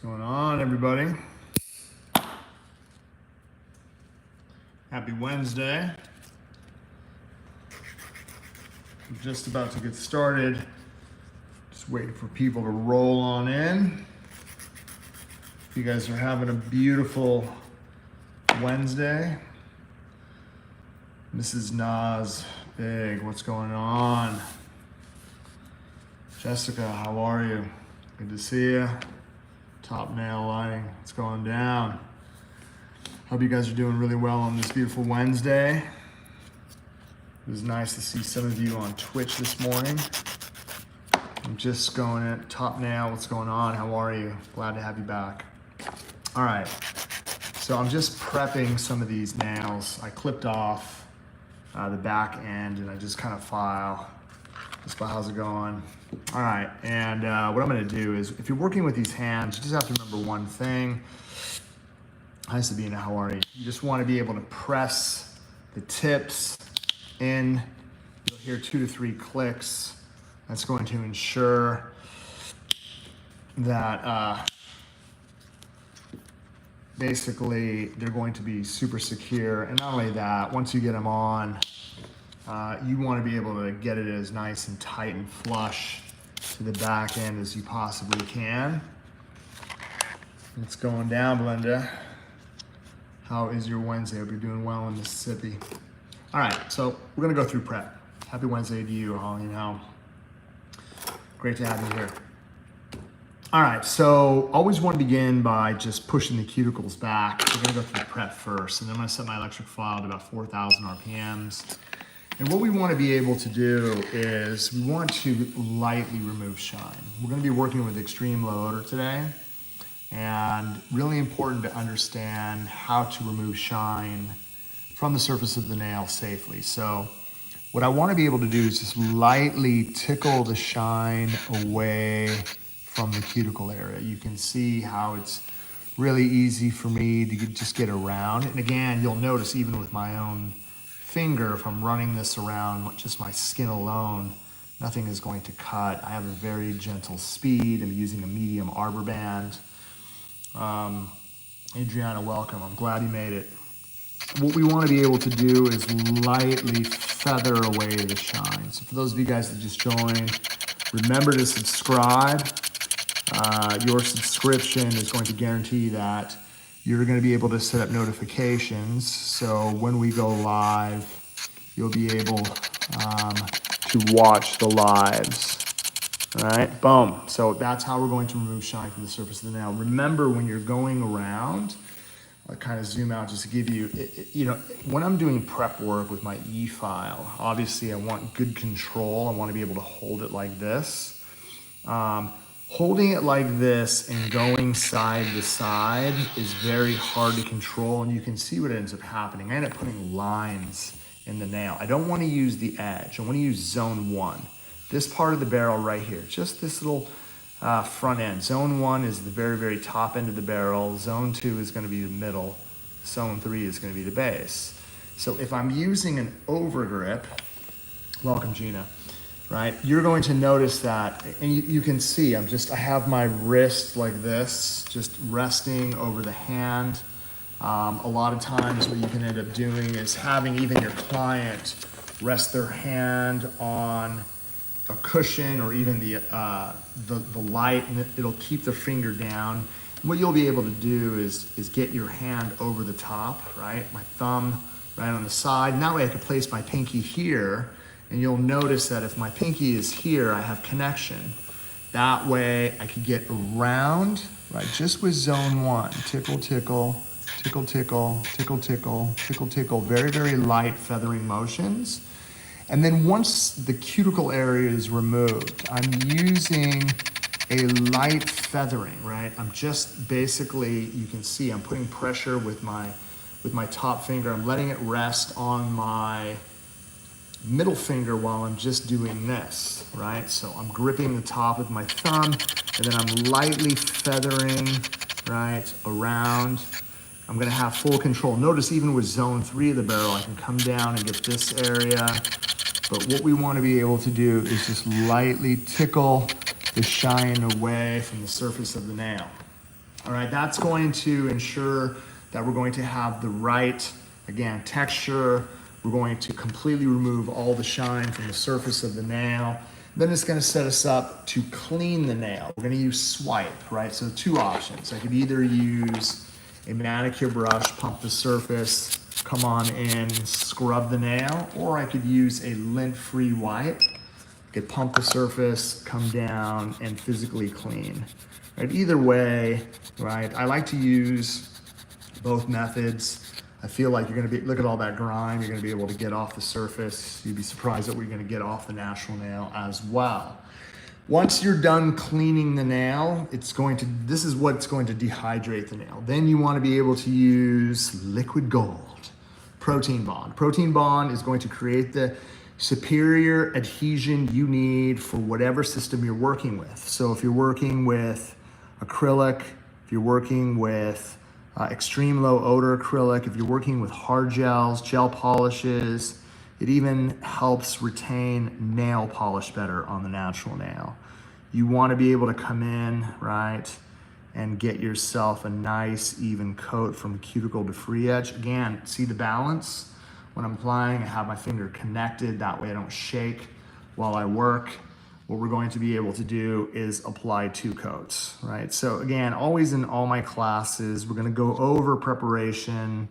What's going on, everybody? Happy Wednesday. I'm just about to get started. Just waiting for people to roll on in. You guys are having a beautiful Wednesday. Mrs. Nas, Big, what's going on? Jessica, how are you? Good to see you. Top nail lighting, what's going down? Hope you guys are doing really well on this beautiful Wednesday. It was nice to see some of you on Twitch this morning. I'm just going at top nail, what's going on? How are you? Glad to have you back. All right, so I'm just prepping some of these nails. I clipped off the back end and I just kind of file. Just how's it going? All right, and what I'm gonna do is, if you're working with these hands, you just have to remember one thing. Hi Sabina, how are you? You just wanna be able to press the tips in. You'll hear 2 to 3 clicks. That's going to ensure that basically they're going to be super secure. And not only that, once you get them on, you want to be able to get it as nice and tight and flush to the back end as you possibly can. It's going down, Belinda. How is your Wednesday? Hope you're doing well in Mississippi. All right, so we're gonna go through prep. Happy Wednesday to you all, you know. Great to have you here. All right, so always want to begin by just pushing the cuticles back. We're gonna go through prep first, and then I'm gonna set my electric file to about 4,000 RPMs. And what we want to be able to do is we want to lightly remove shine. We're going to be working with extreme low odor today, and really important to understand how to remove shine from the surface of the nail safely. So what I want to be able to do is just lightly tickle the shine away from the cuticle area. You can see how it's really easy for me to just get around. And again, you'll notice even with my own finger, if I'm running this around just my skin alone, nothing is going to cut. I have a very gentle speed. I'm using a medium arbor band. Adriana, welcome. I'm glad you made it. What we want to be able to do is lightly feather away the shine. So for those of you guys that just joined, remember to subscribe. Your subscription is going to guarantee that you're going to be able to set up notifications. So when we go live, you'll be able to watch the lives. All right, boom. So that's how we're going to remove shine from the surface of the nail. Remember, when you're going around, I'll kind of zoom out just to give you, you know, when I'm doing prep work with my e-file, obviously I want good control. I want to be able to hold it like this. Holding it like this and going side to side is very hard to control, and you can see what ends up happening. I end up putting lines in the nail. I don't want to use the edge. I want to use zone 1. This part of the barrel right here, just this little front end. Zone 1 is the very, very top end of the barrel. Zone 2 is going to be the middle. Zone 3 is going to be the base. So if I'm using an overgrip, welcome Gina, right? You're going to notice that, and you can see, I have my wrist like this, just resting over the hand. A lot of times what you can end up doing is having even your client rest their hand on a cushion or even the light, and it'll keep the finger down. What you'll be able to do is get your hand over the top, right? My thumb right on the side, and that way I can place my pinky here. And you'll notice that if my pinky is here, I have connection. That way I could get around, right, just with zone 1. Tickle, tickle, tickle, tickle, tickle, tickle, tickle, tickle. Very, very light feathering motions. And then once the cuticle area is removed, I'm using a light feathering, right? I'm just basically, you can see I'm putting pressure with my top finger. I'm letting it rest on my middle finger while I'm just doing this, right? So I'm gripping the top with my thumb, and then I'm lightly feathering, right, around. I'm gonna have full control. Notice even with zone 3 of the barrel, I can come down and get this area. But what we wanna be able to do is just lightly tickle the shine away from the surface of the nail. All right, that's going to ensure that we're going to have the right, again, texture. We're going to completely remove all the shine from the surface of the nail. Then it's going to set us up to clean the nail. We're going to use swipe, right? So two options. I could either use a manicure brush, pump the surface, come on in, scrub the nail, or I could use a lint-free wipe. I could pump the surface, come down, and physically clean. Right? Either way, right? I like to use both methods. I feel like you're gonna be, look at all that grime, you're gonna be able to get off the surface. You'd be surprised at what you're gonna get off the natural nail as well. Once you're done cleaning the nail, this is what's going to dehydrate the nail. Then you wanna be able to use liquid gold, protein bond. Protein bond is going to create the superior adhesion you need for whatever system you're working with. So if you're working with acrylic, if you're working with extreme low odor acrylic, if you're working with hard gels, gel polishes, it even helps retain nail polish better on the natural nail. You want to be able to come in, right, and get yourself a nice even coat from cuticle to free edge. Again, see the balance? When I'm applying, I have my finger connected, that way I don't shake while I work. What we're going to be able to do is apply 2 coats, right? So again, always in all my classes, we're gonna go over preparation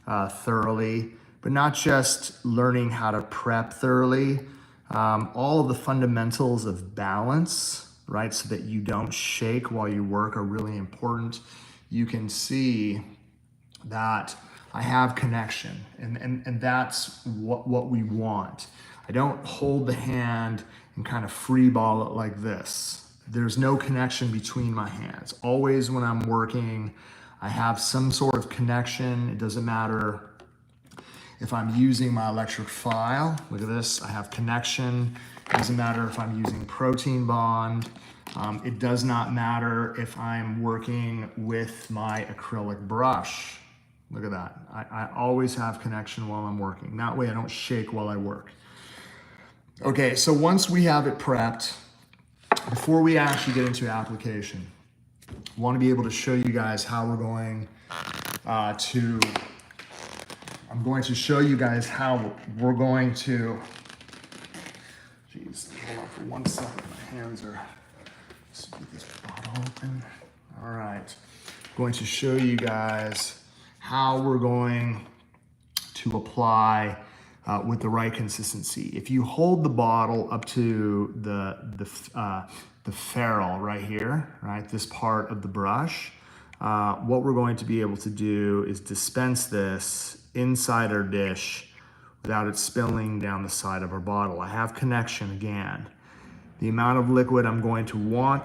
thoroughly, but not just learning how to prep thoroughly, all of the fundamentals of balance, right? So that you don't shake while you work are really important. You can see that I have connection, and that's what we want. I don't hold the hand and kind of free ball it like this. There's no connection between my hands. Always when I'm working, I have some sort of connection. It doesn't matter if I'm using my electric file. Look at this, I have connection. It doesn't matter if I'm using protein bond. It does not matter if I'm working with my acrylic brush. Look at that. I always have connection while I'm working. That way I don't shake while I work. Okay, so once we have it prepped, before we actually get into application, I want to be able to show you guys how we're going I'm going to show you guys how we're going to, geez, hold on for 1 second. My hands are, let's get this bottle open. All right, I'm going to show you guys how we're going to apply with the right consistency. If you hold the bottle up to the ferrule right here, right, this part of the brush, what we're going to be able to do is dispense this inside our dish without it spilling down the side of our bottle. I have connection again. The amount of liquid I'm going to want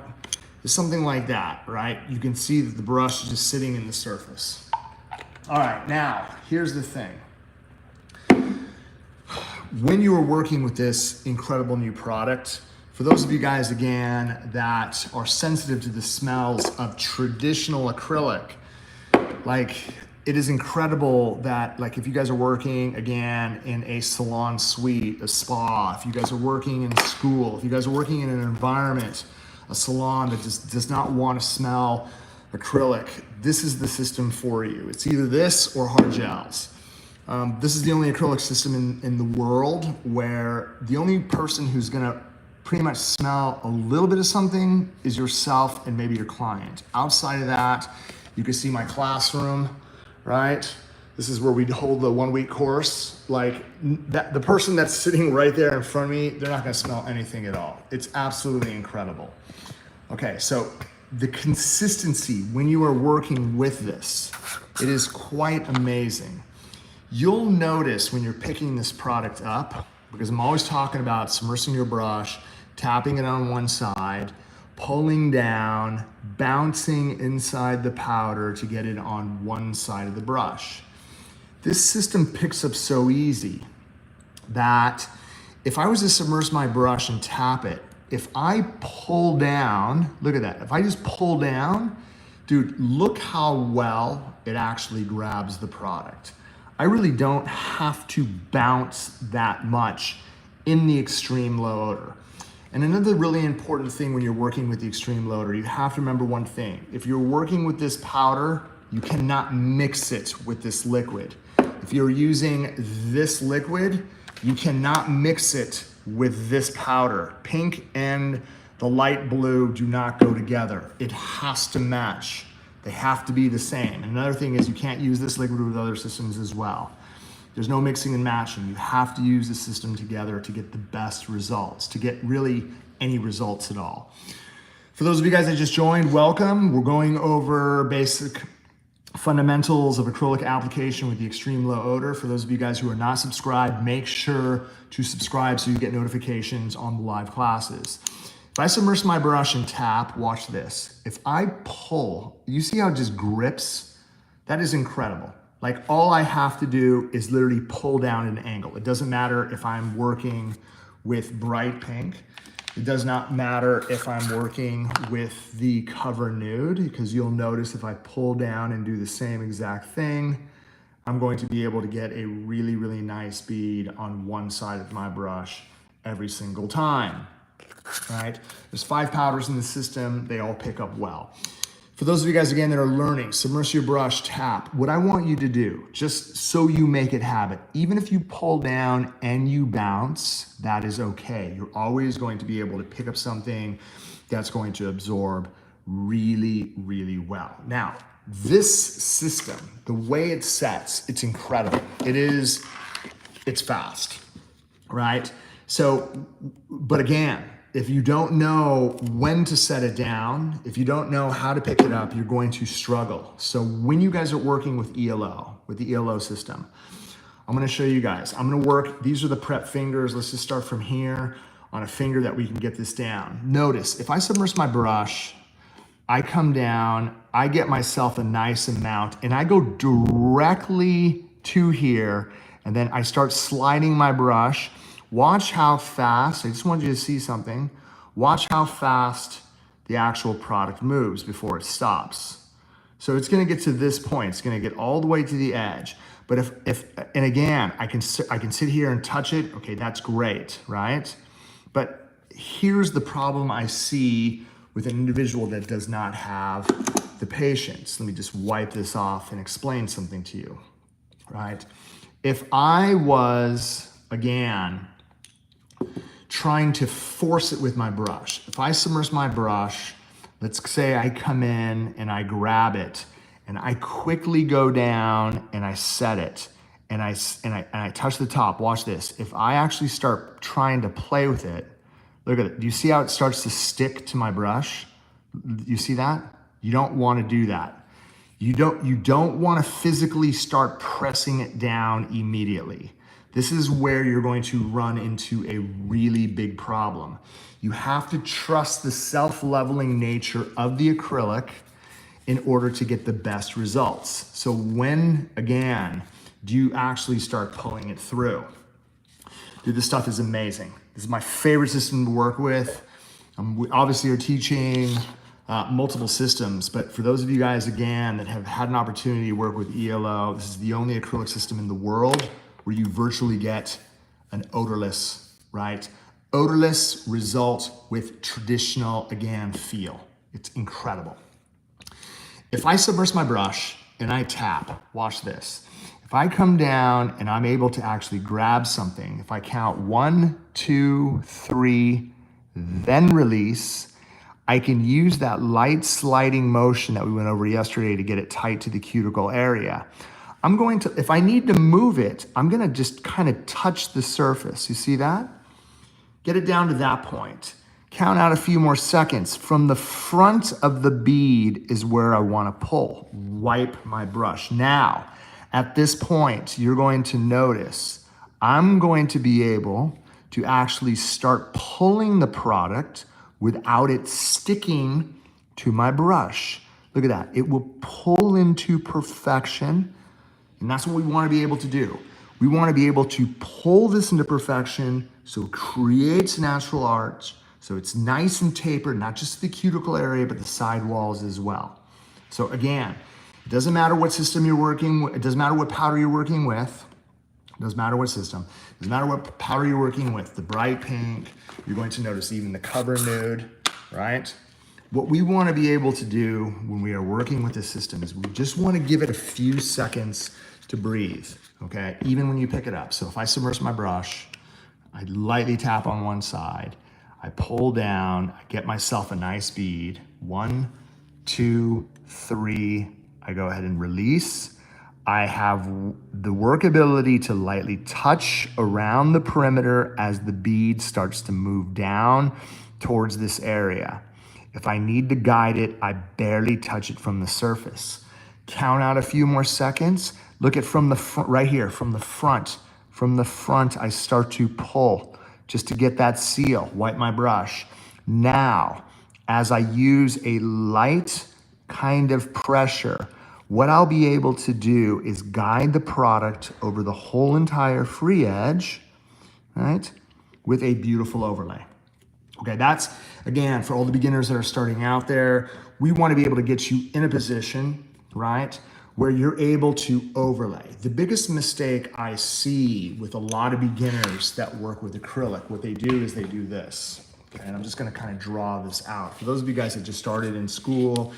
is something like that, right? You can see that the brush is just sitting in the surface. All right, now, here's the thing. When you are working with this incredible new product, for those of you guys, again, that are sensitive to the smells of traditional acrylic, like, it is incredible that, like, if you guys are working, again, in a salon suite, a spa, if you guys are working in school, if you guys are working in an environment, a salon that just does not want to smell acrylic, this is the system for you. It's either this or hard gels. This is the only acrylic system in the world where the only person who's gonna pretty much smell a little bit of something is yourself and maybe your client. Outside of that, you can see my classroom, right? This is where we hold the 1-week course. Like, the person that's sitting right there in front of me, they're not gonna smell anything at all. It's absolutely incredible. Okay, so the consistency when you are working with this, it is quite amazing. You'll notice when you're picking this product up, because I'm always talking about submersing your brush, tapping it on one side, pulling down, bouncing inside the powder to get it on one side of the brush. This system picks up so easy that if I was to submerge my brush and tap it, if I pull down, look at that, if I just pull down, dude, look how well it actually grabs the product. I really don't have to bounce that much in the extreme low odor. And another really important thing when you're working with the extreme loader, you have to remember one thing. If you're working with this powder, you cannot mix it with this liquid. If you're using this liquid, you cannot mix it with this powder. Pink and the light blue do not go together. It has to match. They have to be the same. And another thing is you can't use this liquid with other systems as well. There's no mixing and matching. You have to use the system together to get the best results, to get really any results at all. For those of you guys that just joined, welcome. We're going over basic fundamentals of acrylic application with the extreme low odor. For those of you guys who are not subscribed, make sure to subscribe so you get notifications on the live classes. If I submerge my brush and tap, watch this. If I pull, you see how it just grips? That is incredible. Like all I have to do is literally pull down an angle. It doesn't matter if I'm working with bright pink. It does not matter if I'm working with the cover nude, because you'll notice if I pull down and do the same exact thing, I'm going to be able to get a really, really nice bead on one side of my brush every single time, right? There's 5 powders in the system. They all pick up well. For those of you guys, again, that are learning, submerge your brush, tap. What I want you to do, just so you make it habit, even if you pull down and you bounce, that is okay. You're always going to be able to pick up something that's going to absorb really, really well. Now, this system, the way it sets, it's incredible. It's fast, right? So, but again, if you don't know when to set it down, if you don't know how to pick it up, you're going to struggle. So when you guys are working with ELO, with the ELO system, I'm gonna show you guys. I'm gonna work, these are the prep fingers. Let's just start from here on a finger that we can get this down. Notice, if I submerge my brush, I come down, I get myself a nice amount, and I go directly to here, and then I start sliding my brush. Watch how fast, I just want you to see something. Watch how fast the actual product moves before it stops. So it's gonna get to this point. It's gonna get all the way to the edge. But and again, I can sit here and touch it. Okay, that's great, right? But here's the problem I see with an individual that does not have the patience. Let me just wipe this off and explain something to you, right? If I was, again, trying to force it with my brush. If I submerge my brush, let's say I come in and I grab it and I quickly go down and I set it and I touch the top. Watch this. If I actually start trying to play with it, look at it. Do you see how it starts to stick to my brush? You see that? You don't want to do that. You don't want to physically start pressing it down immediately. This is where you're going to run into a really big problem. You have to trust the self-leveling nature of the acrylic in order to get the best results. So when, again, do you actually start pulling it through? Dude, this stuff is amazing. This is my favorite system to work with. We obviously are teaching multiple systems, but for those of you guys, again, that have had an opportunity to work with ELO, this is the only acrylic system in the world where you virtually get an odorless, right? Odorless result with traditional, again, feel. It's incredible. If I submerge my brush and I tap, watch this. If I come down and I'm able to actually grab something, if I count 1, 2, 3, then release, I can use that light sliding motion that we went over yesterday to get it tight to the cuticle area. I'm going to, if I need to move it, I'm gonna just kind of touch the surface. You see that? Get it down to that point. Count out a few more seconds. From the front of the bead is where I wanna pull. Wipe my brush. Now, at this point, you're going to notice I'm going to be able to actually start pulling the product without it sticking to my brush. Look at that. It will pull into perfection. And that's what we want to be able to do. We want to be able to pull this into perfection so it creates natural arch, so it's nice and tapered, not just the cuticle area, but the side walls as well. So again, it doesn't matter what system you're working with, it doesn't matter what powder you're working with. Doesn't matter what system, doesn't matter what powder you're working with, the bright pink, you're going to notice even the cover nude, right? What we want to be able to do when we are working with this system is we just want to give it a few seconds to breathe, okay? Even when you pick it up. So if I submerge my brush, I lightly tap on one side, I pull down, I get myself a nice bead. 1, 2, 3, I go ahead and release. I have the workability to lightly touch around the perimeter as the bead starts to move down towards this area. If I need to guide it, I barely touch it from the surface. Count out a few more seconds. Look at from the front, right here, from the front. From the front, I start to pull just to get that seal, wipe my brush. Now, as I use a light kind of pressure, what I'll be able to do is guide the product over the whole entire free edge, right, with a beautiful overlay. Okay, that's, again, for all the beginners that are starting out there, we want to be able to get you in a position, right, where you're able to overlay. The biggest mistake I see with a lot of beginners that work with acrylic, what they do is they do this. Okay, and I'm just going to kind of draw this out. For those of you guys that just started in school,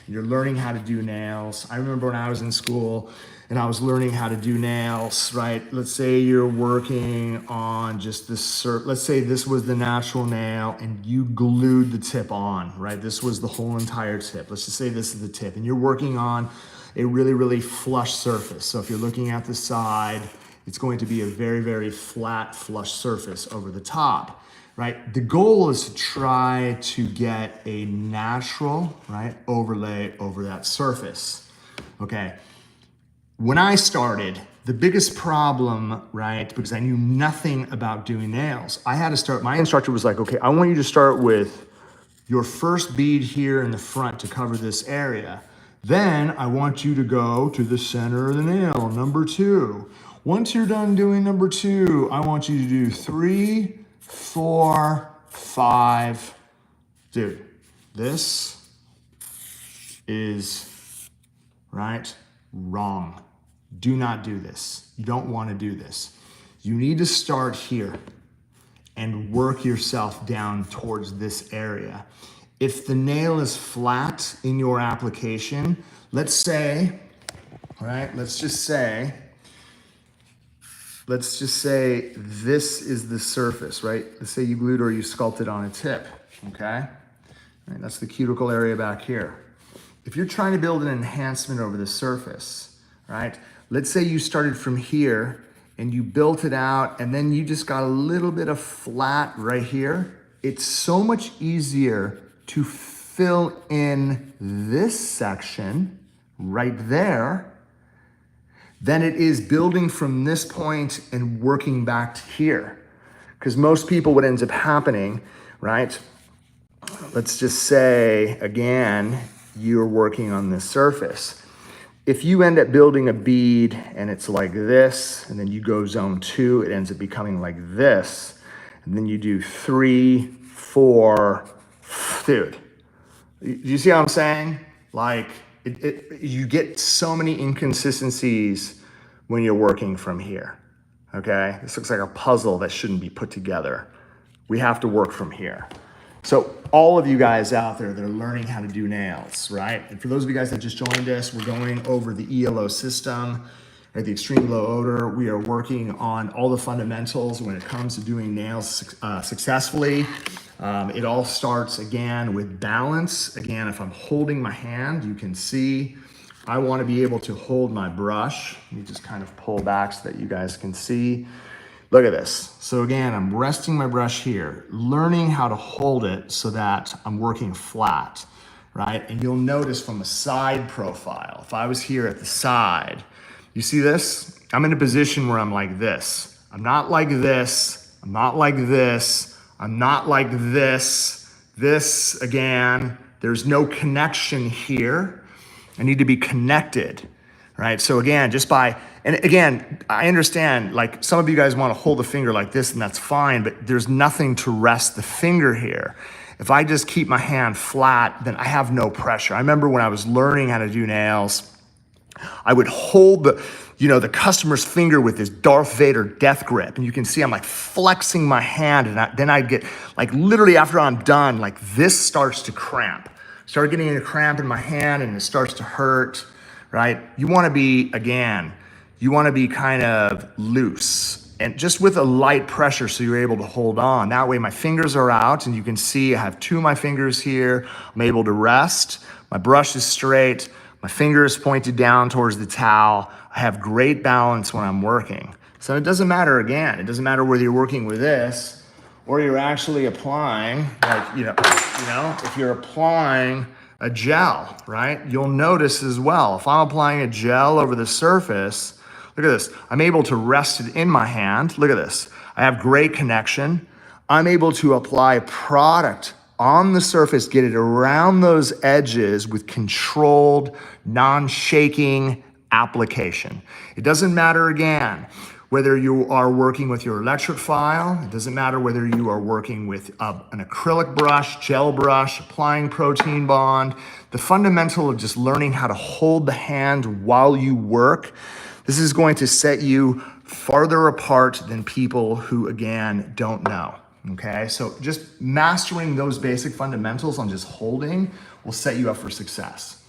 you're learning how to do nails. I remember when I was in school and I was learning how to do nails, right? Let's say you're working on just this, let's say this was the natural nail and you glued the tip on, right? This was the whole entire tip. Let's just say this is the tip and you're working on a really, really flush surface. So if you're looking at the side, it's going to be a very, very flat, flush surface over the top. Right? The goal is to try to get a natural, right, overlay over that surface. Okay. When I started, the biggest problem, right, because I knew nothing about doing nails, I had to start, my instructor was like, okay, I want you to start with your first bead here in the front to cover this area. Then I want you to go to the center of the nail, number 2. Once you're done doing number 2, I want you to do 3, 4, 5. Dude, this is, right, wrong. Do not do this. You don't want to do this. You need to start here and work yourself down towards this area. If the nail is flat in your application, let's say, right, let's just say this is the surface, right? Let's say you glued or you sculpted on a tip, okay? Right, that's the cuticle area back here. If you're trying to build an enhancement over the surface, right? Let's say you started from here and you built it out and then you just got a little bit of flat right here. It's so much easier to fill in this section right there than it is building from this point and working back to here. Because most people, what ends up happening, right? Let's just say, again, you're working on this surface. If you end up building a bead and it's like this, and then you go zone 2, it ends up becoming like this. And then you do 3, 4, dude. Do you see what I'm saying? Like, you get so many inconsistencies when you're working from here, okay? This looks like a puzzle that shouldn't be put together. We have to work from here. So all of you guys out there that are learning how to do nails, right? And for those of you guys that just joined us, we're going over the ELO system, right? The extreme low odor. We are working on all the fundamentals when it comes to doing nails successfully. It all starts again with balance. Again, if I'm holding my hand, you can see I want to be able to hold my brush. Let me just kind of pull back so that you guys can see. Look at this. So again, I'm resting my brush here, learning how to hold it so that I'm working flat, right? And you'll notice from a side profile, if I was here at the side, you see this? I'm in a position where I'm like this. I'm not like this. I'm not like this. I'm not like this. This, again, there's no connection here. I need to be connected, right? So again, and again, I understand, like some of you guys want to hold the finger like this and that's fine, but there's nothing to rest the finger here. If I just keep my hand flat, then I have no pressure. I remember when I was learning how to do nails, I would hold the customer's finger with this Darth Vader death grip. And you can see I'm like flexing my hand. And then I'd get like literally after I'm done, like this starts to cramp. Start getting a cramp in my hand and it starts to hurt, right? You want to be, again, you want to be kind of loose and just with a light pressure so you're able to hold on. That way my fingers are out and you can see I have two of my fingers here. I'm able to rest. My brush is straight. My finger is pointed down towards the towel. I have great balance when I'm working. So it doesn't matter, again, it doesn't matter whether you're working with this or you're actually applying, like, if you're applying a gel, right? You'll notice as well, if I'm applying a gel over the surface, look at this. I'm able to rest it in my hand. Look at this. I have great connection. I'm able to apply product on the surface, get it around those edges with controlled, non-shaking application. It doesn't matter, again, whether you are working with your electric file. It doesn't matter whether you are working with an acrylic brush, gel brush, applying protein bond. The fundamental of just learning how to hold the hand while you work, this is going to set you farther apart than people who, again, don't know. Okay, so just mastering those basic fundamentals on just holding will set you up for success.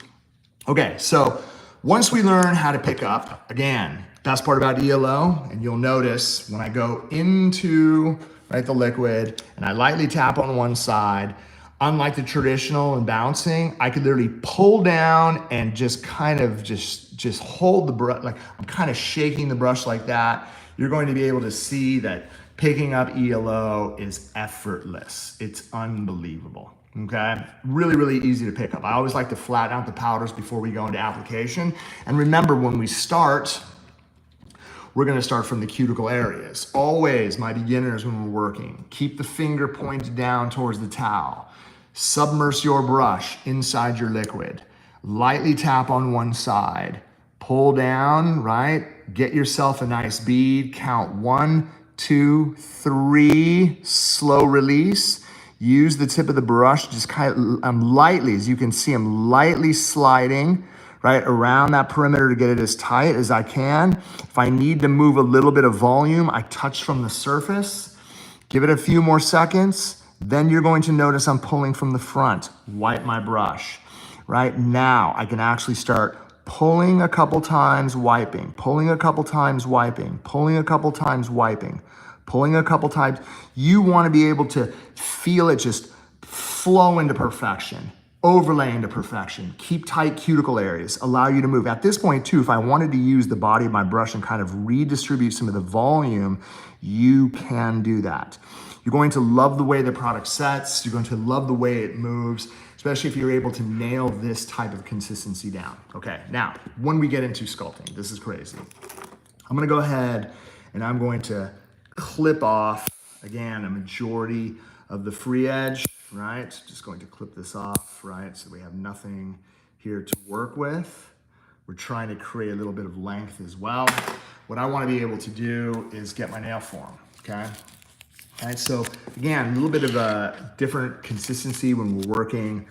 Okay, so once we learn how to pick up, again, best part about ELO, and you'll notice when I go into the liquid and I lightly tap on one side, unlike the traditional and bouncing, I could literally pull down and just kind of just hold the brush, like I'm kind of shaking the brush like that. You're going to be able to see that picking up ELO is effortless. It's unbelievable, okay? Really, really easy to pick up. I always like to flatten out the powders before we go into application. And remember, when we start, we're gonna start from the cuticle areas. Always, my beginners, when we're working, keep the finger pointed down towards the towel. Submerge your brush inside your liquid. Lightly tap on one side. Pull down, right? Get yourself a nice bead. Count 1, 2, 3, slow release. Use the tip of the brush, just kind of lightly, as you can see, I'm lightly sliding right around that perimeter to get it as tight as I can. If I need to move a little bit of volume, I touch from the surface. Give it a few more seconds. Then you're going to notice I'm pulling from the front. Wipe my brush. Right now, I can actually start pulling a couple times, wiping, pulling a couple times, wiping, pulling a couple times, wiping, pulling a couple times. You want to be able to feel it just flow into perfection, overlay into perfection. Keep tight cuticle areas, allow you to move. At this point too, if I wanted to use the body of my brush and kind of redistribute some of the volume, you can do that. You're going to love the way the product sets. You're going to love the way it moves, especially if you're able to nail this type of consistency down. Okay, now, when we get into sculpting, this is crazy. I'm gonna go ahead and I'm going to clip off, again, a majority of the free edge, right? Just going to clip this off, right? So we have nothing here to work with. We're trying to create a little bit of length as well. What I wanna be able to do is get my nail form, okay? All right, so again, a little bit of a different consistency when we're working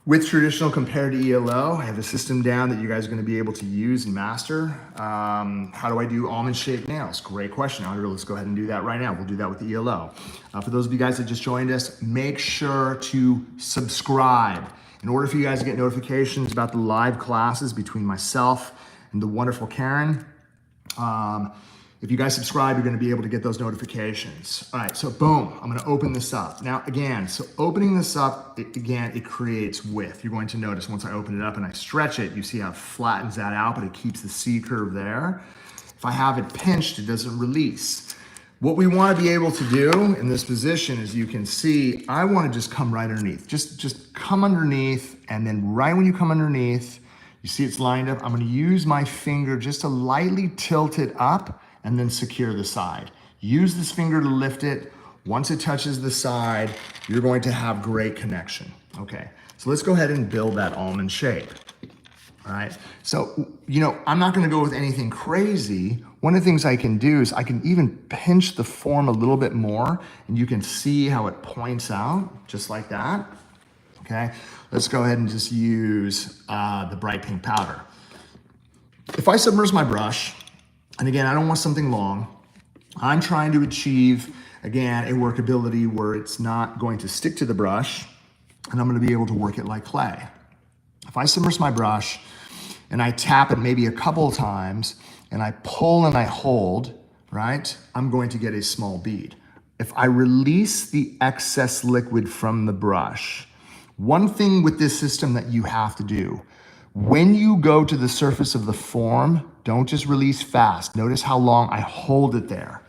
with traditional compared to ELO. I have a system down that you guys are gonna be able to use and master. How do I do almond shaped nails? Great question. Let's go ahead and do that right now. We'll do that with the ELO. For those of you guys that just joined us, make sure to subscribe. In order for you guys to get notifications about the live classes between myself and the wonderful Karen, if you guys subscribe, you're gonna be able to get those notifications. All right, so boom, I'm gonna open this up. Now again, so opening this up, it creates width. You're going to notice once I open it up and I stretch it, you see how it flattens that out, but it keeps the C curve there. If I have it pinched, it doesn't release. What we wanna be able to do in this position, as you can see, I wanna just come right underneath. Just come underneath, and then right when you come underneath, you see it's lined up, I'm gonna use my finger just to lightly tilt it up and then secure the side. Use this finger to lift it. Once it touches the side, you're going to have great connection. Okay, so let's go ahead and build that almond shape. All right, so, I'm not gonna go with anything crazy. One of the things I can do is I can even pinch the form a little bit more, and you can see how it points out, just like that. Okay, let's go ahead and just use the bright pink powder. If I submerge my brush, and again, I don't want something long, I'm trying to achieve, again, a workability where it's not going to stick to the brush, and I'm gonna be able to work it like clay. If I submerge my brush and I tap it maybe a couple of times, and I pull and I hold, right, I'm going to get a small bead. If I release the excess liquid from the brush, one thing with this system that you have to do, when you go to the surface of the form, don't just release fast. Notice how long I hold it there.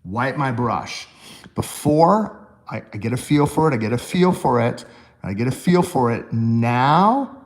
Wipe my brush. Before, I get a feel for it, I get a feel for it, I get a feel for it. Now,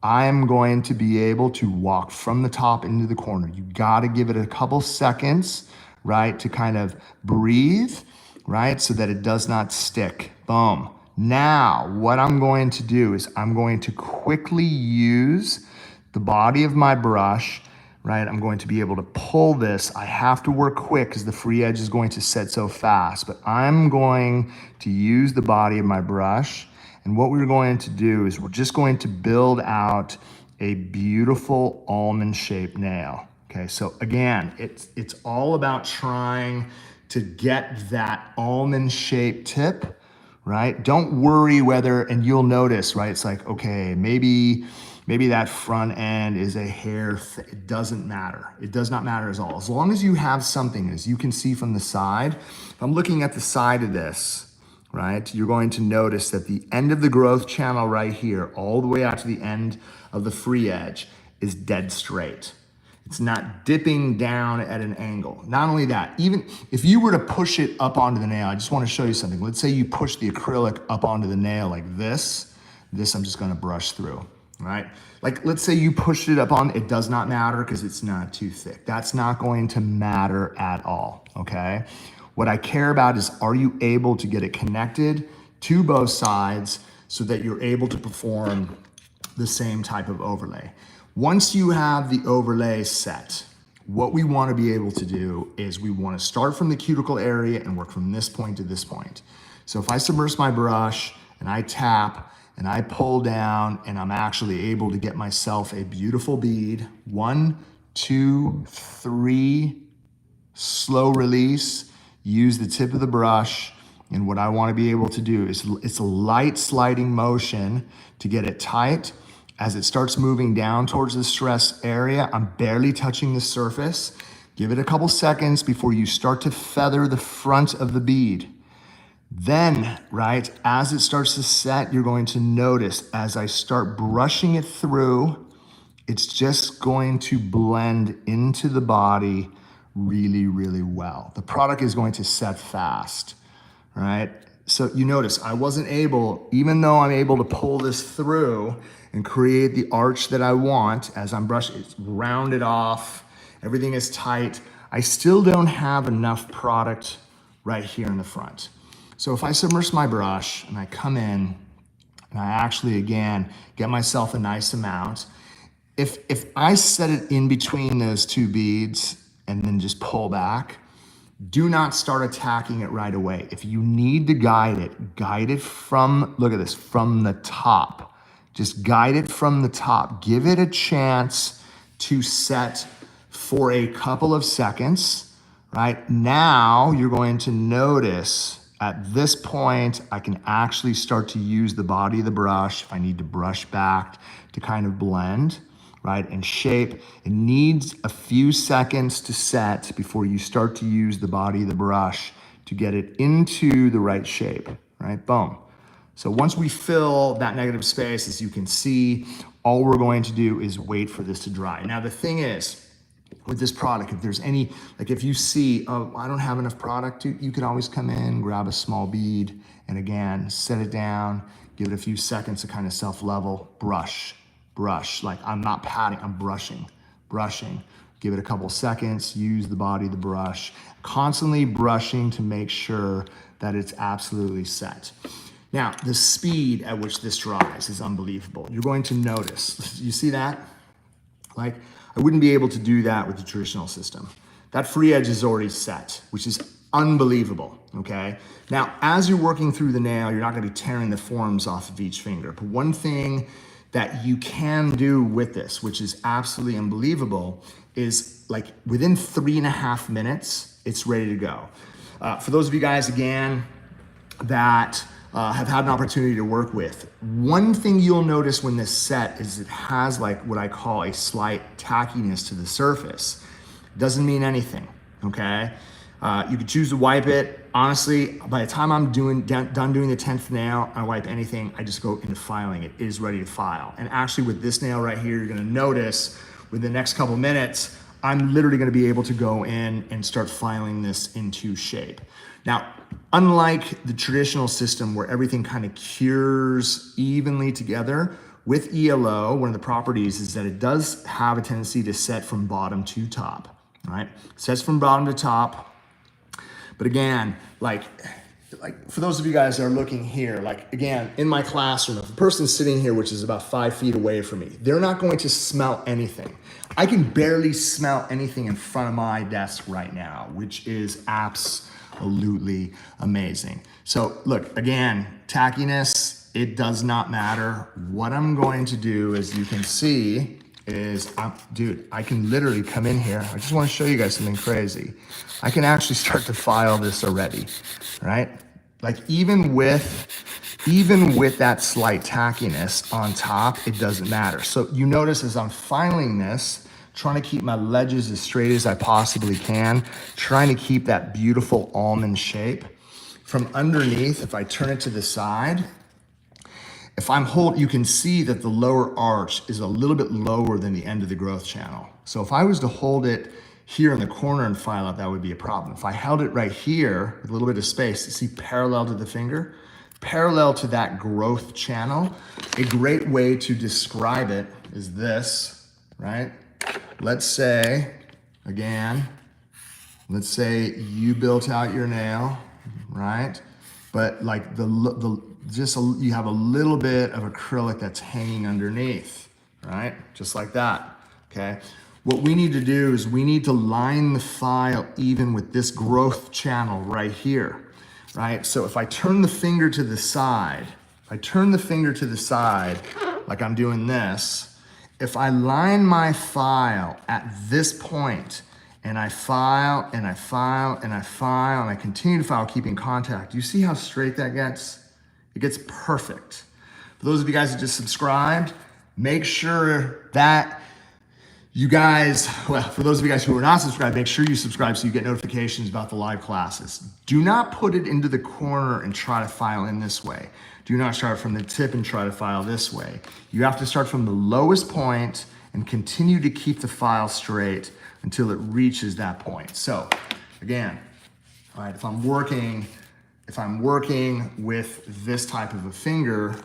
I'm going to be able to walk from the top into the corner. You gotta give it a couple seconds, right, to kind of breathe, right, so that it does not stick. Boom. Now, what I'm going to do is I'm going to quickly use the body of my brush, right? I'm going to be able to pull this. I have to work quick because the free edge is going to set so fast, but I'm going to use the body of my brush. And what we're going to do is we're just going to build out a beautiful almond shaped nail. Okay, so again, it's all about trying to get that almond shaped tip, right? Don't worry whether, and you'll notice, right? It's like, okay, maybe that front end is a hair, it doesn't matter. It does not matter at all. As long as you have something, as you can see from the side, if I'm looking at the side of this, right? You're going to notice that the end of the growth channel right here, all the way out to the end of the free edge is dead straight. It's not dipping down at an angle. Not only that, even if you were to push it up onto the nail, I just want to show you something. Let's say you push the acrylic up onto the nail like this. This I'm just going to brush through, right? Like let's say you pushed it up on, it does not matter because it's not too thick. That's not going to matter at all, okay? What I care about is, are you able to get it connected to both sides so that you're able to perform the same type of overlay? Once you have the overlay set, what we want to be able to do is we want to start from the cuticle area and work from this point to this point. So if I submerge my brush and I tap and I pull down and I'm actually able to get myself a beautiful bead, 1, 2, 3, slow release, use the tip of the brush. And what I want to be able to do is it's a light sliding motion to get it tight. As it starts moving down towards the stress area, I'm barely touching the surface. Give it a couple seconds before you start to feather the front of the bead. Then, right, as it starts to set, you're going to notice as I start brushing it through, it's just going to blend into the body really, really well. The product is going to set fast, right? So you notice I wasn't able, even though I'm able to pull this through and create the arch that I want as I'm brushing, it's rounded off, everything is tight, I still don't have enough product right here in the front. So if I submerge my brush and I come in and I actually, again, get myself a nice amount, if I set it in between those two beads and then just pull back, do not start attacking it right away. If you need to guide it from, look at this, from the top. Just guide it from the top. Give it a chance to set for a couple of seconds, right? Now you're going to notice at this point, I can actually start to use the body of the brush if I need to brush back to kind of blend, right, and shape. It needs a few seconds to set before you start to use the body of the brush to get it into the right shape, right? Boom. So once we fill that negative space, as you can see, all we're going to do is wait for this to dry. Now the thing is, with this product, if there's any, like if you see, oh, I don't have enough product, you could always come in, grab a small bead, and again, set it down, give it a few seconds to kind of self-level, brush, like I'm not patting, I'm brushing. Give it a couple seconds, use the body of the brush, constantly brushing to make sure that it's absolutely set. Now, the speed at which this dries is unbelievable. You're going to notice, you see that? Like, I wouldn't be able to do that with the traditional system. That free edge is already set, which is unbelievable, okay? Now, as you're working through the nail, you're not gonna be tearing the forms off of each finger. But one thing that you can do with this, which is absolutely unbelievable, is like within 3.5 minutes, it's ready to go. For those of you guys, again, that have had an opportunity to work with, one thing you'll notice when this set is it has like what I call a slight tackiness to the surface. Doesn't mean anything, okay? You could choose to wipe it. Honestly, by the time I'm done doing the 10th nail, I wipe anything, I just go into filing. It is ready to file. And actually with this nail right here, you're gonna notice with the next couple minutes, I'm literally gonna be able to go in and start filing this into shape. Now, unlike the traditional system where everything kind of cures evenly together, with ELO, one of the properties is that it does have a tendency to set from bottom to top, right? It sets from bottom to top. But again, like for those of you guys that are looking here, like again, in my classroom, if a person's sitting here, which is about 5 feet away from me, they're not going to smell anything. I can barely smell anything in front of my desk right now, which is absolutely amazing. So look, again, tackiness, it does not matter. What I'm going to do, as you can see, is, dude, I can literally come in here. I just want to show you guys something crazy. I can actually start to file this already, right? Like even with that slight tackiness on top, it doesn't matter. So you notice as I'm filing this, trying to keep my ledges as straight as I possibly can, trying to keep that beautiful almond shape. From underneath, if I turn it to the side, if I'm you can see that the lower arch is a little bit lower than the end of the growth channel. So if I was to hold it here in the corner and file out, that would be a problem. If I held it right here with a little bit of space, you see parallel to the finger, parallel to that growth channel, a great way to describe it is this, right? Let's say, again, let's say you built out your nail, right? But like you have a little bit of acrylic that's hanging underneath, right? Just like that, okay? What we need to do is we need to line the file even with this growth channel right here, right? So if I turn the finger to the side, like I'm doing this, if I line my file at this point and I file and I file and I file and I continue to file keeping contact, you see how straight that gets? It gets perfect. For those of you guys that just subscribed, make sure that you guys, well, for those of you guys who are not subscribed, make sure you subscribe so you get notifications about the live classes. Do not put it into the corner and try to file in this way. Do not start from the tip and try to file this way. You have to start from the lowest point and continue to keep the file straight until it reaches that point. So again, all right, if I'm working with this type of a finger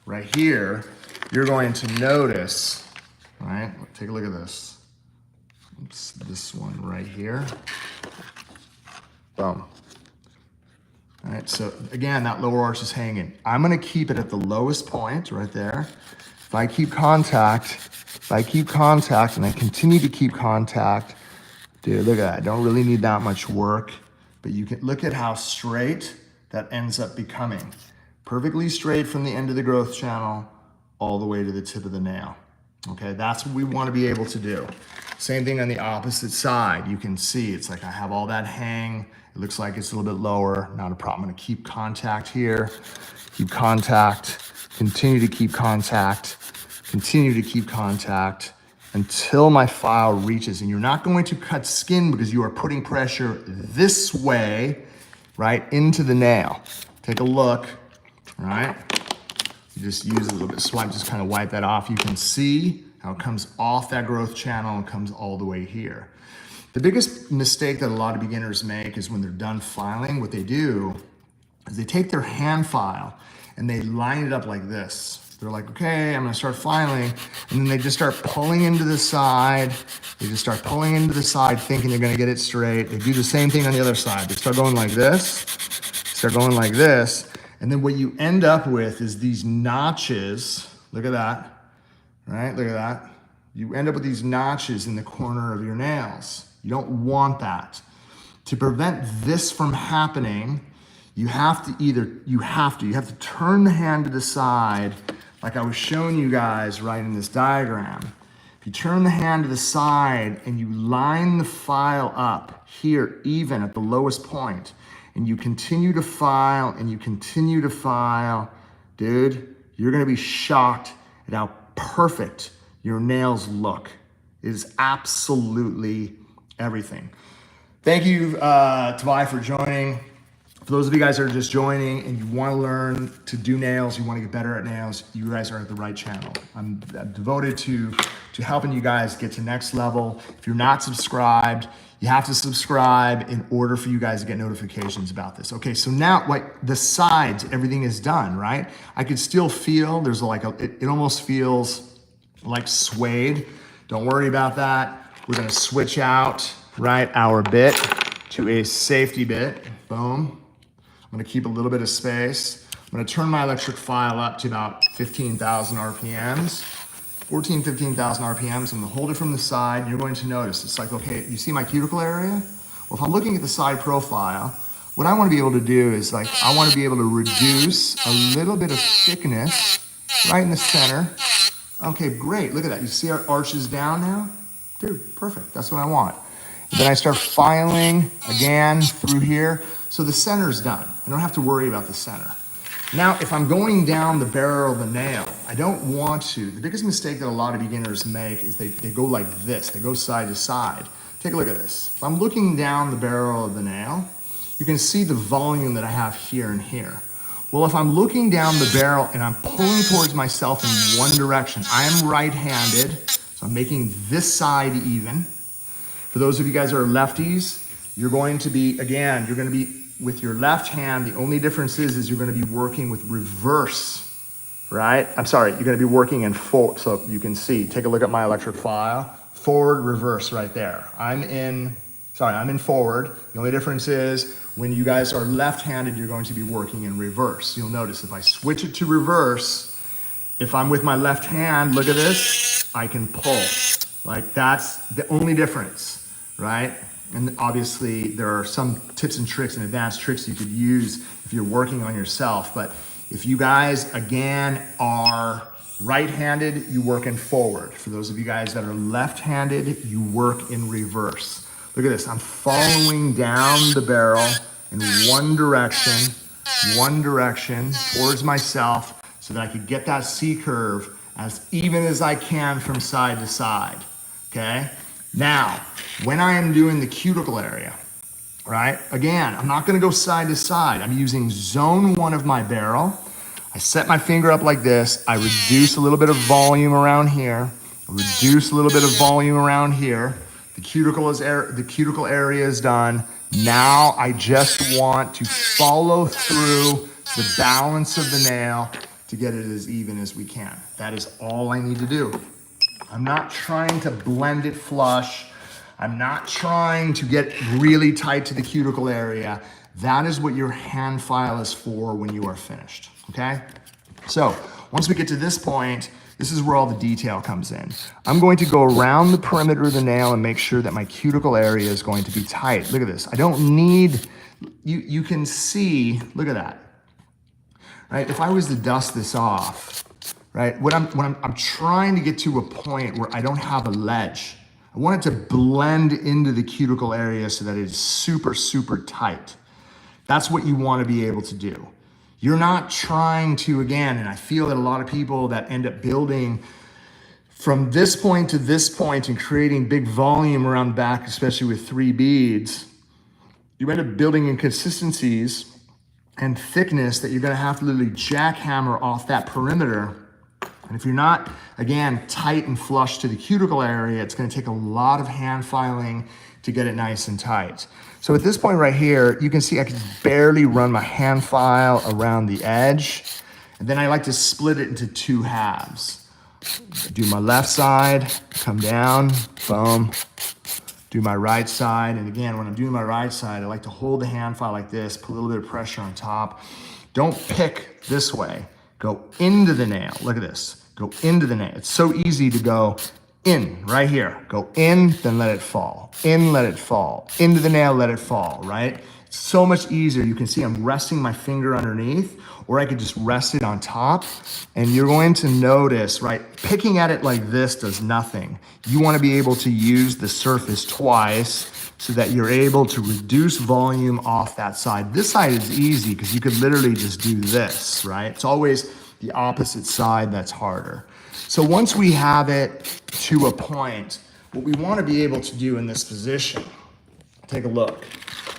right here, you're going to notice, right? Take a look at this. Oops, this one right here. Boom. All right, so again, that lower arch is hanging. I'm gonna keep it at the lowest point right there. If I keep contact and I continue to keep contact, dude, look at that. I don't really need that much work, but you can look at how straight that ends up becoming. Perfectly straight from the end of the growth channel all the way to the tip of the nail. Okay, that's what we want to be able to do. Same thing on the opposite side. You can see it's like I have all that hang. It looks like it's a little bit lower, not a problem. I'm gonna keep contact here, keep contact, continue to keep contact, continue to keep contact until my file reaches. And you're not going to cut skin because you are putting pressure this way, right, into the nail. Take a look, all right? You just use a little bit of swipe, just kind of wipe that off. You can see how it comes off that growth channel and comes all the way here. The biggest mistake that a lot of beginners make is when they're done filing, what they do is they take their hand file and they line it up like this. They're like, okay, I'm gonna start filing. And then they just start pulling into the side. They just start pulling into the side thinking they're gonna get it straight. They do the same thing on the other side. They start going like this, and then what you end up with is these notches. Look at that, right? Look at that. You end up with these notches in the corner of your nails. You don't want that. To prevent this from happening, you have to turn the hand to the side like I was showing you guys right in this diagram, if you turn the hand to the side and you line the file up here, even at the lowest point, and you continue to file and you continue to file, dude, you're gonna be shocked at how perfect your nails look. It is absolutely everything. Thank you, Tavai, for joining. For those of you guys that are just joining and you want to learn to do nails, you want to get better at nails, you guys are at the right channel. I'm devoted to helping you guys get to next level. If you're not subscribed, you have to subscribe in order for you guys to get notifications about this. Okay, so now like the sides, everything is done, right? I could still feel, there's like it almost feels like suede. Don't worry about that. We're gonna switch out, right, our bit to a safety bit. Boom. I'm gonna keep a little bit of space. I'm gonna turn my electric file up to about 15,000 RPMs. 15,000 RPMs. I'm gonna hold it from the side. You're going to notice, it's like, okay, you see my cuticle area? Well, if I'm looking at the side profile, what I wanna be able to do is like, I wanna be able to reduce a little bit of thickness right in the center. Okay, great, look at that. You see our arches down now? Dude, perfect, that's what I want. And then I start filing again through here. So the center's done. I don't have to worry about the center. Now, if I'm going down the barrel of the nail, I don't want to. The biggest mistake that a lot of beginners make is they go like this. They go side to side. Take a look at this. If I'm looking down the barrel of the nail, you can see the volume that I have here and here. Well, if I'm looking down the barrel and I'm pulling towards myself in one direction, I am right-handed, so I'm making this side even. For those of you guys that are lefties, you're going to be, again, you're going to be with your left hand. The only difference is you're going to be working with reverse, right? I'm sorry, you're going to be working in forward. So you can see, take a look at my electric file, forward, reverse right there. I'm in forward. The only difference is when you guys are left-handed, you're going to be working in reverse. You'll notice if I switch it to reverse, if I'm with my left hand, look at this, I can pull. Like that's the only difference, right? And obviously there are some tips and tricks and advanced tricks you could use if you're working on yourself. But if you guys, again, are right-handed, you work in forward. For those of you guys that are left-handed, you work in reverse. Look at this, I'm following down the barrel in one direction towards myself so that I could get that C-curve as even as I can from side to side, okay? Now, when I am doing the cuticle area, right? Again, I'm not gonna go side to side. I'm using zone 1 of my barrel. I set my finger up like this. I reduce a little bit of volume around here. Reduce a little bit of volume around here. The cuticle area is done. Now I just want to follow through the balance of the nail to get it as even as we can. That is all I need to do. I'm not trying to blend it flush. I'm not trying to get really tight to the cuticle area. That is what your hand file is for when you are finished, okay? So once we get to this point, this is where all the detail comes in. I'm going to go around the perimeter of the nail and make sure that my cuticle area is going to be tight. Look at this. I don't need, you can see, look at that, right? If I was to dust this off, right? I'm trying to get to a point where I don't have a ledge. I want it to blend into the cuticle area so that it's super, super tight. That's what you want to be able to do. You're not trying to, again, and I feel that a lot of people that end up building from this point to this point and creating big volume around the back, especially with 3 beads, you end up building inconsistencies and thickness that you're gonna have to literally jackhammer off that perimeter. And if you're not, again, tight and flush to the cuticle area, it's gonna take a lot of hand filing to get it nice and tight. So at this point right here, you can see I can barely run my hand file around the edge. And then I like to split it into 2 halves. Do my left side, come down, boom. Do my right side. And again, when I'm doing my right side, I like to hold the hand file like this, put a little bit of pressure on top. Don't pick this way. Go into the nail. Look at this. Go into the nail. It's so easy to go in, right here. Go in, then let it fall. In, let it fall. Into the nail, let it fall, right? So much easier. You can see I'm resting my finger underneath, or I could just rest it on top. And you're going to notice, right, picking at it like this does nothing. You want to be able to use the surface twice so that you're able to reduce volume off that side. This side is easy because you could literally just do this, right? It's always the opposite side that's harder. So once we have it to a point, what we want to be able to do in this position, take a look.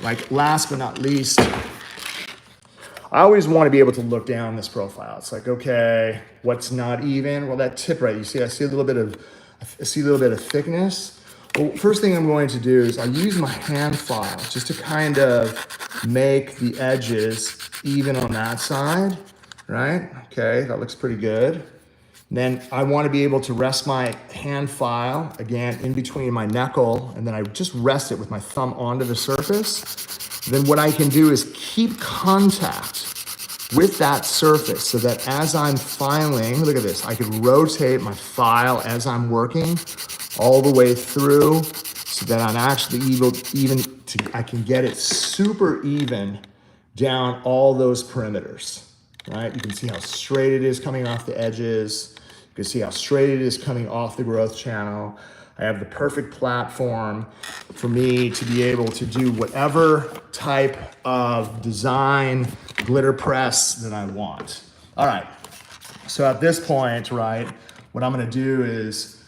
Like last but not least, I always want to be able to look down this profile. It's like, okay, what's not even? Well, that tip right, you see, I see a little bit of thickness. Well, first thing I'm going to do is I use my hand file just to kind of make the edges even on that side, right? Okay, that looks pretty good. Then I want to be able to rest my hand file, again, in between my knuckle, and then I just rest it with my thumb onto the surface. Then what I can do is keep contact with that surface so that as I'm filing, look at this, I can rotate my file as I'm working all the way through so that I'm actually I can get it super even down all those perimeters, right? You can see how straight it is coming off the edges. You can see how straight it is coming off the growth channel. I have the perfect platform for me to be able to do whatever type of design glitter press that I want. All right, so at this point, right, what I'm gonna do is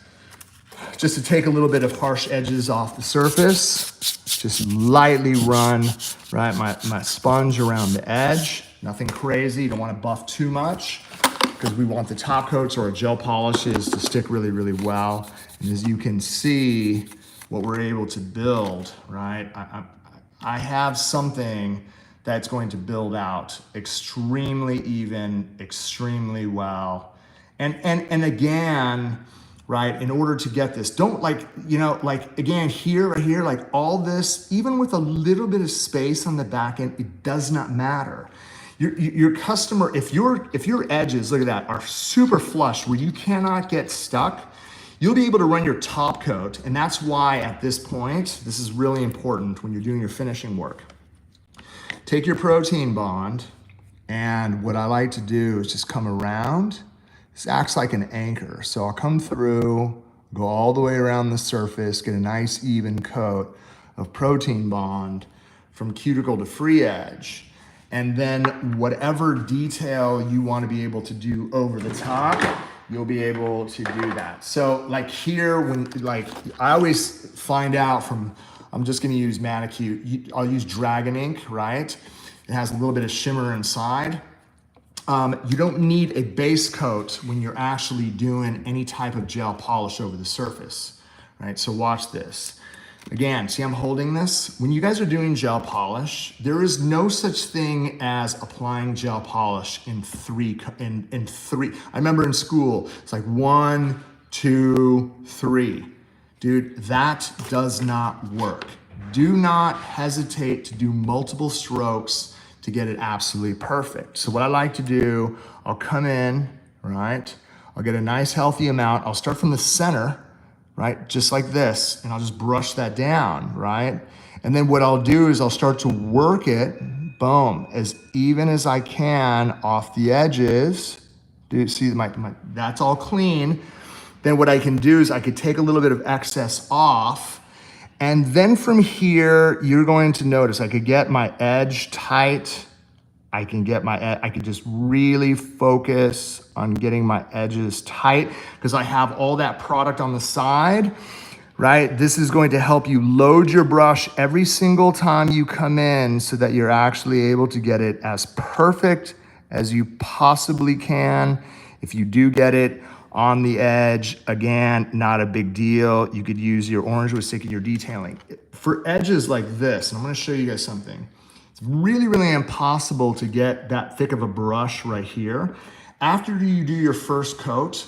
just to take a little bit of harsh edges off the surface, just lightly run, right, my sponge around the edge. Nothing crazy, you don't wanna buff too much because we want the top coats or our gel polishes to stick really, really well. And as you can see, what we're able to build, right? I have something that's going to build out extremely even, extremely well. And again, right, in order to get this, don't like, you know, like again, here, right here, like all this, even with a little bit of space on the back end, it does not matter. Your customer, if your edges, look at that, are super flush where you cannot get stuck, you'll be able to run your top coat. And that's why at this point, this is really important when you're doing your finishing work. Take your protein bond, and what I like to do is just come around. This acts like an anchor. So I'll come through, go all the way around the surface, get a nice even coat of protein bond from cuticle to free edge. And then whatever detail you want to be able to do over the top, you'll be able to do that. So like here, when like I always find out from, I'm just going to use Manicute. I'll use Dragon ink, right? It has a little bit of shimmer inside. You don't need a base coat when you're actually doing any type of gel polish over the surface, right? So watch this. Again, see I'm holding this? When you guys are doing gel polish, there is no such thing as applying gel polish in three. I remember in school, it's like 1, 2, 3. Dude, that does not work. Do not hesitate to do multiple strokes to get it absolutely perfect. So what I like to do, I'll come in, right? I'll get a nice healthy amount. I'll start from the center, right? Just like this, and I'll just brush that down, right? And then what I'll do is I'll start to work it, boom, as even as I can off the edges. Do you see that's all clean. Then what I can do is I could take a little bit of excess off, and then from here, you're going to notice I could get my edge tight. I could just really focus on getting my edges tight because I have all that product on the side, right? This is going to help you load your brush every single time you come in so that you're actually able to get it as perfect as you possibly can. If you do get it on the edge, again, not a big deal. You could use your orange wood stick in your detailing. For edges like this, and I'm gonna show you guys something. It's really, really impossible to get that thick of a brush right here. After you do your first coat,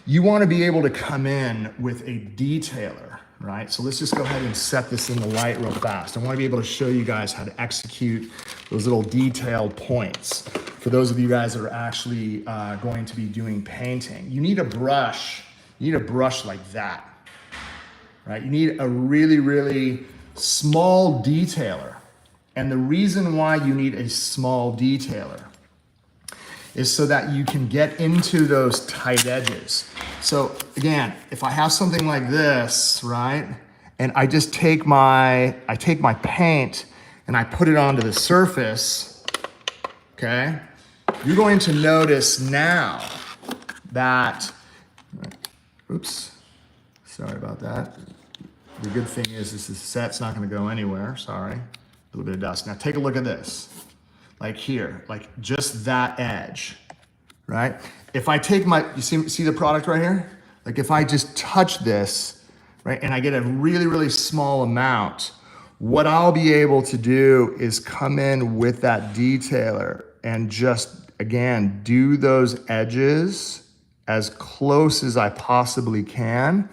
you wanna be able to come in with a detailer, right? So let's just go ahead and set this in the light real fast. I wanna be able to show you guys how to execute those little detailed points. For those of you guys that are actually going to be doing painting, you need a brush. You need a brush like that, right? You need a really, really small detailer, And the reason why you need a small detailer is so that you can get into those tight edges. So again, if I have something like this, right, and I just take my paint and I put it onto the surface, okay, you're going to notice now that, oops, sorry about that. The good thing is this set's not gonna go anywhere, sorry. A little bit of dust. Now take a look at this. Like here, like just that edge, right? If I take you see the product right here? Like if I just touch this, right, and I get a really, really small amount, what I'll be able to do is come in with that detailer and just, again, do those edges as close as I possibly can,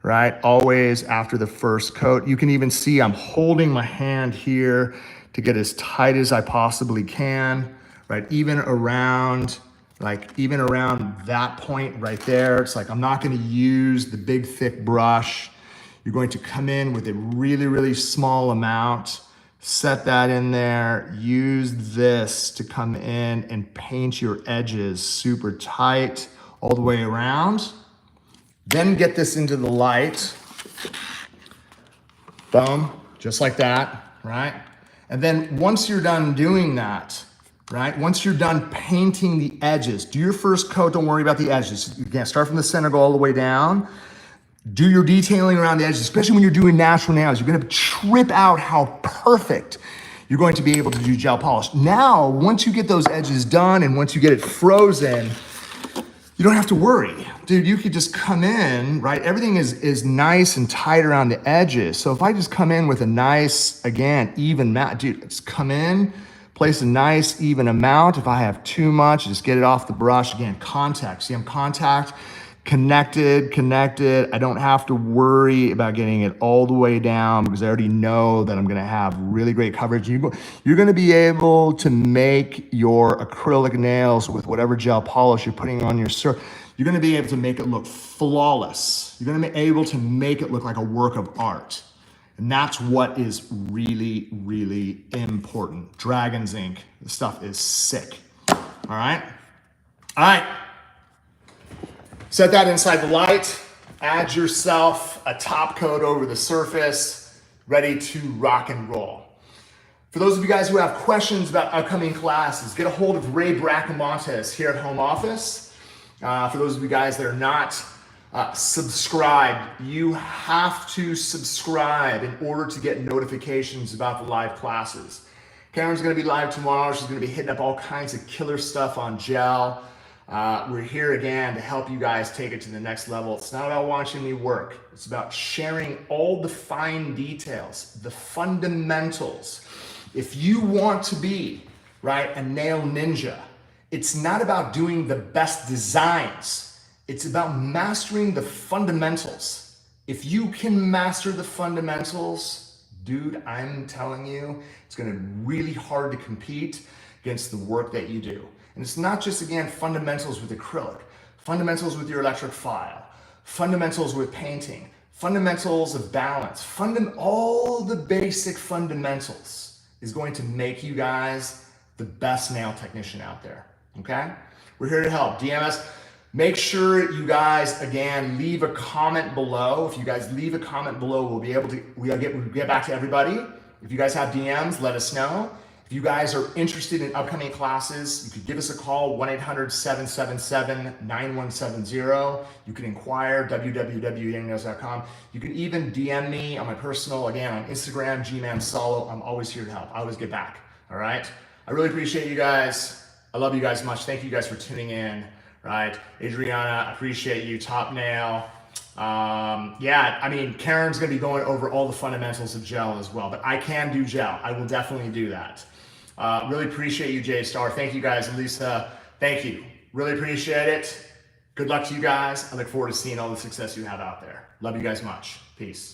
right? Always after the first coat. You can even see I'm holding my hand here to get as tight as I possibly can, right? Even around that point right there. It's like I'm not gonna use the big thick brush. You're going to come in with a really, really small amount, set that in there, use this to come in and paint your edges super tight all the way around. Then get this into the light. Boom, just like that, right? And then once you're done doing that, right? Once you're done painting the edges, do your first coat, don't worry about the edges. You can't start from the center, go all the way down. Do your detailing around the edges, especially when you're doing natural nails. You're gonna trip out how perfect you're going to be able to do gel polish. Now, once you get those edges done and once you get it frozen, you don't have to worry. Dude, you could just come in, right? Everything is nice and tight around the edges. So if I just come in with a nice, again, even amount, dude, just come in, place a nice even amount. If I have too much, just get it off the brush. Again, contact, see I'm contact, connected. I don't have to worry about getting it all the way down because I already know that I'm gonna have really great coverage. You're gonna be able to make your acrylic nails with whatever gel polish you're putting on your surface. You're gonna be able to make it look flawless. You're gonna be able to make it look like a work of art. And that's what is really, really important. Dragon's ink, this stuff is sick. All right? All right. Set that inside the light, add yourself a top coat over the surface, ready to rock and roll. For those of you guys who have questions about upcoming classes, get a hold of Ray Bracamontes here at home office. For those of you guys that are not subscribed, you have to subscribe in order to get notifications about the live classes. Karen's gonna be live tomorrow. She's gonna be hitting up all kinds of killer stuff on gel. We're here again to help you guys take it to the next level. It's not about watching me work. It's about sharing all the fine details, the fundamentals. If you want to be, right, a nail ninja, it's not about doing the best designs. It's about mastering the fundamentals. If you can master the fundamentals, dude, I'm telling you, it's gonna be really hard to compete against the work that you do. And it's not just, again, fundamentals with acrylic, fundamentals with your electric file, fundamentals with painting, fundamentals of balance, all the basic fundamentals is going to make you guys the best nail technician out there, okay? We're here to help. DM us. Make sure you guys, again, leave a comment below. If you guys leave a comment below, we'll be able to, we'll get back to everybody. If you guys have DMs, let us know. If you guys are interested in upcoming classes, you could give us a call, 1-800-777-9170. You can inquire, www.youngnails.com. You can even DM me on my personal, again, on Instagram, gmansolo. I'm always here to help. I always get back, all right? I really appreciate you guys. I love you guys much. Thank you guys for tuning in, right? Adriana, I appreciate you. Top Nail. Yeah, I mean, Karen's gonna be going over all the fundamentals of gel as well, but I can do gel. I will definitely do that. Really appreciate you, Jay Star. Thank you guys, Lisa. Thank you. Really appreciate it. Good luck to you guys. I look forward to seeing all the success you have out there. Love you guys much. Peace.